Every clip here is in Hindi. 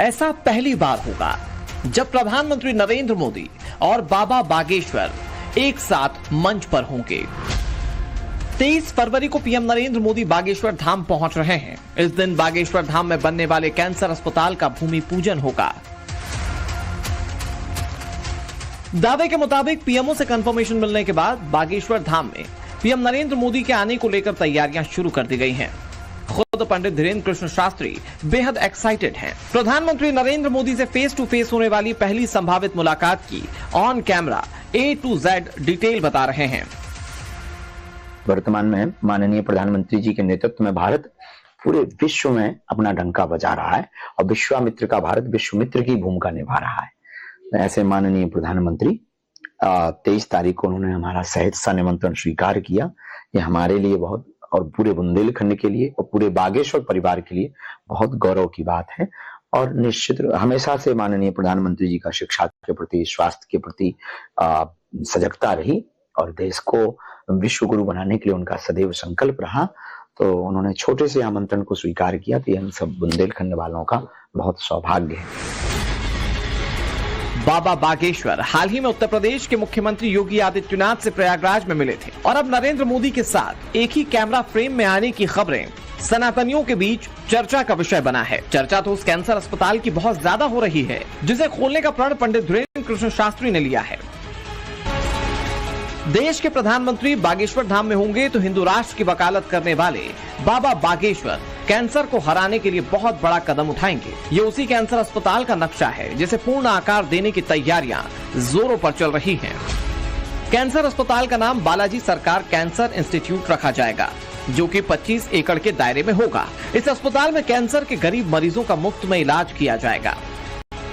ऐसा पहली बार होगा जब प्रधानमंत्री नरेंद्र मोदी और बाबा बागेश्वर एक साथ मंच पर होंगे। 23 फरवरी को पीएम नरेंद्र मोदी बागेश्वर धाम पहुंच रहे हैं। इस दिन बागेश्वर धाम में बनने वाले कैंसर अस्पताल का भूमि पूजन होगा। दावे के मुताबिक पीएमओ से कंफर्मेशन मिलने के बाद बागेश्वर धाम में पीएम नरेंद्र मोदी के आने को लेकर तैयारियां शुरू कर दी गई हैं। खुद पंडित धीरेन्द्र कृष्ण शास्त्री बेहद एक्साइटेड हैं। प्रधानमंत्री नरेंद्र मोदी से फेस टू फेस होने वाली पहली संभावित मुलाकात की on camera A to Z detail बता रहे हैं। वर्तमान में माननीय प्रधानमंत्री जी के नेतृत्व में भारत पूरे विश्व में अपना डंका बजा रहा है और विश्वामित्र का भारत विश्वमित्र की भूमिका निभा रहा है। ऐसे माननीय प्रधानमंत्री 23 तारीख को उन्होंने हमारा सहर्ष निमंत्रण स्वीकार किया। ये हमारे लिए बहुत और पूरे बुंदेलखंड के लिए और पूरे बागेश्वर परिवार के लिए बहुत गौरव की बात है। और निश्चित हमेशा से माननीय प्रधानमंत्री जी का शिक्षा के प्रति, स्वास्थ्य के प्रति सजगता रही और देश को विश्व गुरु बनाने के लिए उनका सदैव संकल्प रहा। तो उन्होंने छोटे से आमंत्रण को स्वीकार किया। तो हम सब बुंदेलखंड वालों का बहुत सौभाग्य है। बाबा बागेश्वर हाल ही में उत्तर प्रदेश के मुख्यमंत्री योगी आदित्यनाथ से प्रयागराज में मिले थे और अब नरेंद्र मोदी के साथ एक ही कैमरा फ्रेम में आने की खबरें सनातनियों के बीच चर्चा का विषय बना है। चर्चा तो उस कैंसर अस्पताल की बहुत ज्यादा हो रही है जिसे खोलने का प्रण पंडित धीरेन्द्र कृष्ण शास्त्री ने लिया है। देश के प्रधानमंत्री बागेश्वर धाम में होंगे तो हिंदू राष्ट्र की वकालत करने वाले बाबा बागेश्वर कैंसर को हराने के लिए बहुत बड़ा कदम उठाएंगे। ये उसी कैंसर अस्पताल का नक्शा है जिसे पूर्ण आकार देने की तैयारियां जोरों पर चल रही हैं। कैंसर अस्पताल का नाम बालाजी सरकार कैंसर इंस्टीट्यूट रखा जाएगा, जो कि 25 एकड़ के दायरे में होगा। इस अस्पताल में कैंसर के गरीब मरीजों का मुफ्त में इलाज किया जाएगा।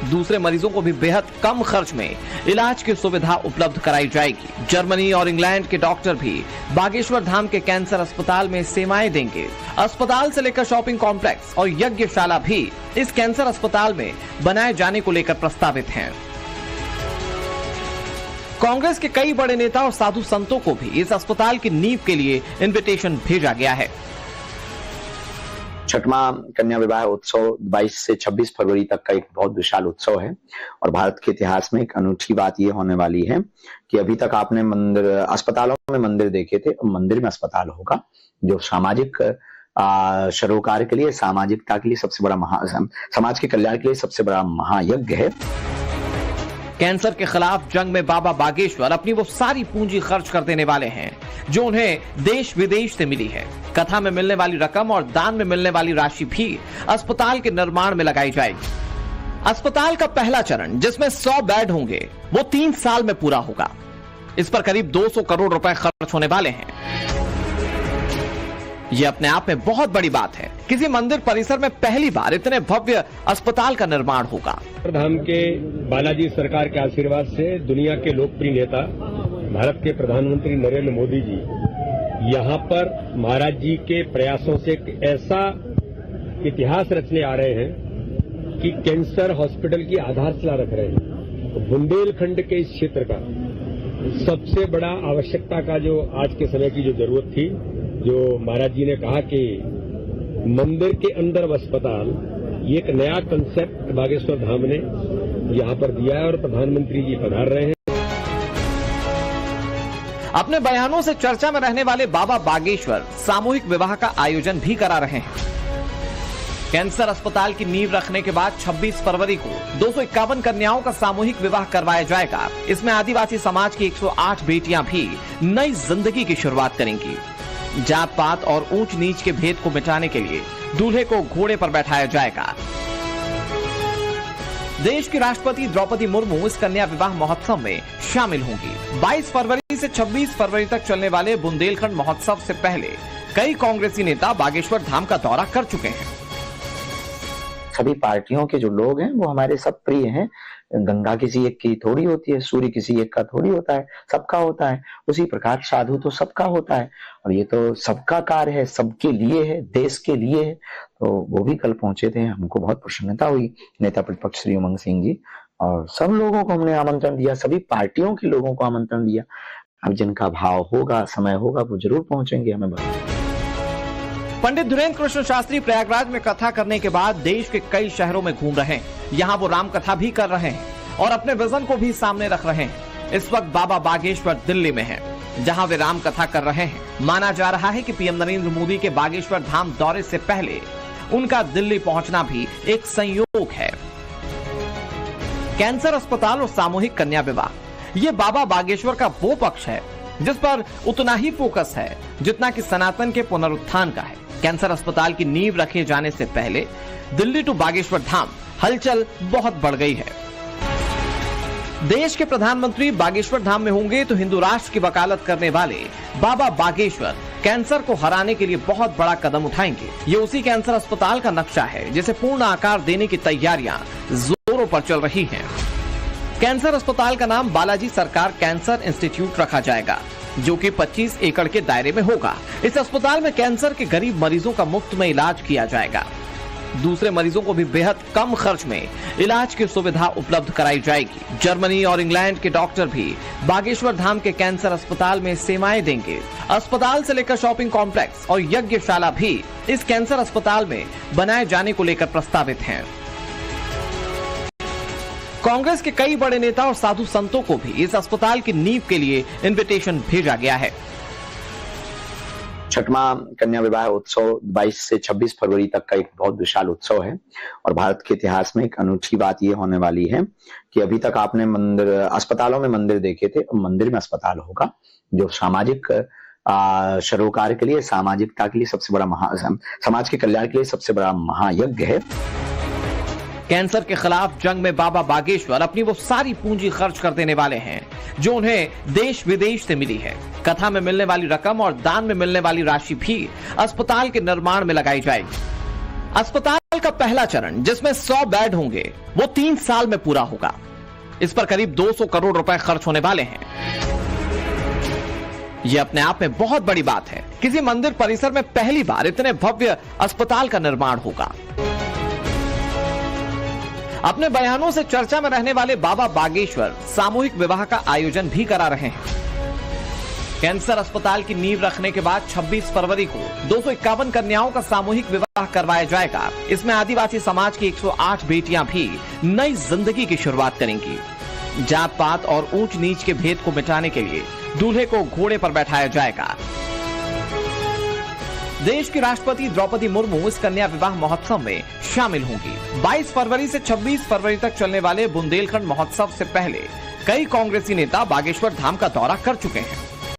दूसरे मरीजों को भी बेहद कम खर्च में इलाज की सुविधा उपलब्ध कराई जाएगी। जर्मनी और इंग्लैंड के डॉक्टर भी बागेश्वर धाम के कैंसर अस्पताल में सेवाएं देंगे। अस्पताल से लेकर शॉपिंग कॉम्प्लेक्स और यज्ञशाला भी इस कैंसर अस्पताल में बनाए जाने को लेकर प्रस्तावित हैं। कांग्रेस के कई बड़े नेता और साधु संतों को भी इस अस्पताल की नींव के लिए इन्विटेशन भेजा गया है। छठवां कन्या विवाह उत्सव 22 से 26 फरवरी तक का एक बहुत विशाल उत्सव है और भारत के इतिहास में एक अनूठी बात ये होने वाली है कि अभी तक आपने मंदिर अस्पतालों में मंदिर देखे थे, मंदिर में अस्पताल होगा, जो सामाजिक सरोकार के लिए, सामाजिकता के लिए सबसे बड़ा समाज के कल्याण के लिए सबसे बड़ा महायज्ञ है। कैंसर के खिलाफ जंग में बाबा बागेश्वर अपनी वो सारी पूंजी खर्च कर देने वाले हैं जो उन्हें देश विदेश से मिली है। कथा में मिलने वाली रकम और दान में मिलने वाली राशि भी अस्पताल के निर्माण में लगाई जाएगी। अस्पताल का पहला चरण जिसमें 100 बेड होंगे वो 3 साल में पूरा होगा। इस पर करीब 200 करोड़ रुपए खर्च होने वाले हैं। ये अपने आप में बहुत बड़ी बात है। किसी मंदिर परिसर में पहली बार इतने भव्य अस्पताल का निर्माण होगा। धाम के बालाजी सरकार के आशीर्वाद से दुनिया के लोकप्रिय नेता भारत के प्रधानमंत्री नरेंद्र मोदी जी यहाँ पर महाराज जी के प्रयासों से एक ऐसा इतिहास रचने आ रहे हैं कि कैंसर हॉस्पिटल की आधारशिला रख रहे हैं। बुंदेलखंड के इस क्षेत्र का सबसे बड़ा आवश्यकता का जो आज के समय की जो जरूरत थी, जो महाराज जी ने कहा कि मंदिर के अंदर अस्पताल, ये एक नया कंसेप्ट बागेश्वर धाम ने यहाँ पर दिया है और प्रधानमंत्री जी पधार रहे हैं। अपने बयानों से चर्चा में रहने वाले बाबा बागेश्वर सामूहिक विवाह का आयोजन भी करा रहे हैं। कैंसर अस्पताल की नींव रखने के बाद 26 फरवरी को 251 कन्याओं का सामूहिक विवाह करवाया जाएगा। इसमें आदिवासी समाज की 108 बेटियां भी नई जिंदगी की शुरुआत करेंगी। जात पात और ऊंच नीच के भेद को मिटाने के लिए दूल्हे को घोड़े पर बैठाया जाएगा। देश की राष्ट्रपति द्रौपदी मुर्मू इस कन्या विवाह महोत्सव में शामिल होंगी। 22 फरवरी से 26 फरवरी तक चलने वाले बुंदेलखंड महोत्सव से पहले कई कांग्रेसी नेता बागेश्वर धाम का दौरा कर चुके हैं। सभी पार्टियों के जो लोग हैं वो हमारे सब प्रिय हैं। गंगा किसी एक की थोड़ी होती है, सूर्य किसी एक का थोड़ी होता है, सबका होता है। उसी प्रकार साधु तो सबका होता है और ये तो सबका कार्य है, सबके लिए है, देश के लिए है। तो वो भी कल पहुंचे थे, हमको बहुत प्रसन्नता हुई। नेता प्रतिपक्ष श्री उमंग सिंह जी और सब लोगों को हमने आमंत्रण दिया, सभी पार्टियों के लोगों को आमंत्रण दिया। अब जिनका भाव होगा, समय होगा, वो जरूर पहुंचेंगे। हमें पंडित धीरेन्द्र कृष्ण शास्त्री प्रयागराज में कथा करने के बाद देश के कई शहरों में घूम रहे हैं। यहाँ वो राम कथा भी कर रहे हैं और अपने विजन को भी सामने रख रहे हैं। इस वक्त बाबा बागेश्वर दिल्ली में हैं, जहाँ वे राम कथा कर रहे हैं। माना जा रहा है कि पीएम नरेंद्र मोदी के बागेश्वर धाम दौरे से पहले उनका दिल्ली पहुंचना भी एक संयोग है। कैंसर अस्पताल और सामूहिक कन्या विवाह, ये बाबा बागेश्वर का वो पक्ष है जिस पर उतना ही फोकस है जितना कि सनातन के पुनरुत्थान का है। कैंसर अस्पताल की नींव रखे जाने से पहले दिल्ली टू बागेश्वर धाम हलचल बहुत बढ़ गई है। देश के प्रधानमंत्री बागेश्वर धाम में होंगे तो हिंदू राष्ट्र की वकालत करने वाले बाबा बागेश्वर कैंसर को हराने के लिए बहुत बड़ा कदम उठाएंगे। ये उसी कैंसर अस्पताल का नक्शा है जिसे पूर्ण आकार देने की तैयारियां जोरों पर चल रही हैं। कैंसर अस्पताल का नाम बालाजी सरकार कैंसर इंस्टीट्यूट रखा जाएगा, जो कि 25 एकड़ के दायरे में होगा। इस अस्पताल में कैंसर के गरीब मरीजों का मुफ्त में इलाज किया जाएगा। दूसरे मरीजों को भी बेहद कम खर्च में इलाज की सुविधा उपलब्ध कराई जाएगी। जर्मनी और इंग्लैंड के डॉक्टर भी बागेश्वर धाम के कैंसर अस्पताल में सेवाएं देंगे। अस्पताल से लेकर शॉपिंग कॉम्प्लेक्स और यज्ञशाला भी इस कैंसर अस्पताल में बनाए जाने को लेकर प्रस्तावित हैं। कांग्रेस के कई बड़े नेता और साधु संतों को भी इस अस्पताल की नींव के लिए इनविटेशन भेजा गया है। छठवां कन्या विवाह उत्सव 22 से 26 फरवरी तक का एक बहुत विशाल उत्सव है और भारत के इतिहास में एक अनूठी बात यह होने वाली है कि अभी तक आपने मंदिर अस्पतालों में मंदिर देखे थे, मंदिर में अस्पताल होगा, जो सामाजिक सरोकार के लिए, सामाजिकता के लिए सबसे बड़ा समाज के कल्याण के लिए सबसे बड़ा महायज्ञ है। कैंसर के खिलाफ जंग में बाबा बागेश्वर अपनी वो सारी पूंजी खर्च कर देने वाले हैं जो उन्हें देश विदेश से मिली है। कथा में मिलने वाली रकम और दान में मिलने वाली राशि भी अस्पताल के निर्माण में लगाई जाएगी। अस्पताल का पहला चरण, जिसमें 100 बेड होंगे, वो 3 साल में पूरा होगा। इस पर करीब 200 करोड़ रुपए खर्च होने वाले हैं। यह अपने आप में बहुत बड़ी बात है। किसी मंदिर परिसर में पहली बार इतने भव्य अस्पताल का निर्माण होगा। अपने बयानों से चर्चा में रहने वाले बाबा बागेश्वर सामूहिक विवाह का आयोजन भी करा रहे हैं। कैंसर अस्पताल की नींव रखने के बाद 26 फरवरी को 251 कन्याओं का सामूहिक विवाह करवाया जाएगा। इसमें आदिवासी समाज की 108 बेटियां भी नई जिंदगी की शुरुआत करेंगी। जात पात और ऊंच नीच के भेद को मिटाने के लिए दूल्हे को घोड़े पर बैठाया जाएगा। देश की राष्ट्रपति द्रौपदी मुर्मू इस कन्या विवाह महोत्सव में शामिल होंगी। 22 फरवरी से 26 फरवरी तक चलने वाले बुंदेलखंड महोत्सव से पहले कई कांग्रेसी नेता बागेश्वर धाम का दौरा कर चुके हैं।